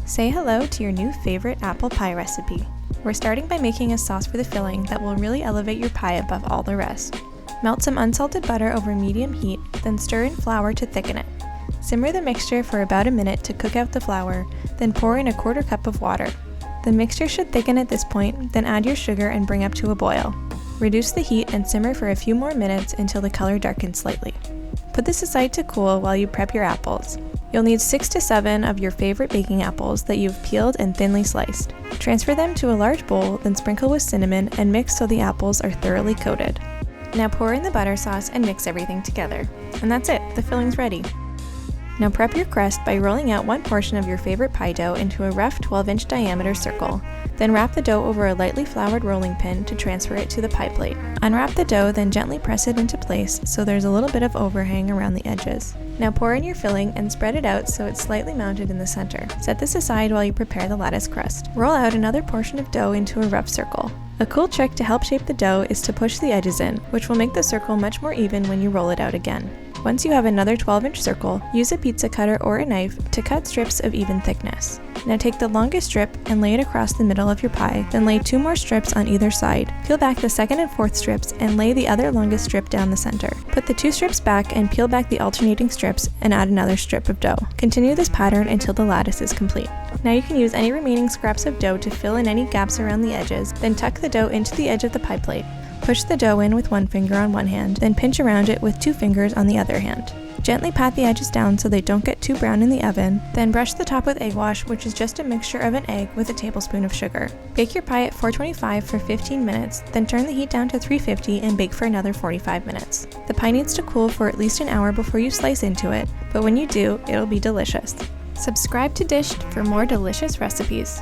Say hello to your new favorite apple pie recipe. We're starting by making a sauce for the filling that will really elevate your pie above all the rest. Melt some unsalted butter over medium heat, then stir in flour to thicken it. Simmer the mixture for about a minute to cook out the flour, then pour in a quarter cup of water. The mixture should thicken at this point, then add your sugar and bring up to a boil. Reduce the heat and simmer for a few more minutes until the color darkens slightly. Put this aside to cool while you prep your apples. You'll need 6 to 7 of your favorite baking apples that you've peeled and thinly sliced. Transfer them to a large bowl, then sprinkle with cinnamon and mix so the apples are thoroughly coated. Now pour in the butter sauce and mix everything together. And that's it, the filling's ready. Now prep your crust by rolling out one portion of your favorite pie dough into a rough 12-inch diameter circle. Then wrap the dough over a lightly floured rolling pin to transfer it to the pie plate. Unwrap the dough, then gently press it into place so there's a little bit of overhang around the edges. Now pour in your filling and spread it out so it's slightly mounted in the center. Set this aside while you prepare the lattice crust. Roll out another portion of dough into a rough circle. A cool trick to help shape the dough is to push the edges in, which will make the circle much more even when you roll it out again. Once you have another 12-inch circle, use a pizza cutter or a knife to cut strips of even thickness. Now take the longest strip and lay it across the middle of your pie, then lay 2 more strips on either side. Peel back the second and fourth strips and lay the other longest strip down the center. Put the 2 strips back and peel back the alternating strips and add another strip of dough. Continue this pattern until the lattice is complete. Now you can use any remaining scraps of dough to fill in any gaps around the edges, then tuck the dough into the edge of the pie plate. Push the dough in with one finger on one hand, then pinch around it with 2 fingers on the other hand. Gently pat the edges down so they don't get too brown in the oven, then brush the top with egg wash, which is just a mixture of an egg with a tablespoon of sugar. Bake your pie at 425 for 15 minutes, then turn the heat down to 350 and bake for another 45 minutes. The pie needs to cool for at least an hour before you slice into it, but when you do, it'll be delicious. Subscribe to Dished for more delicious recipes.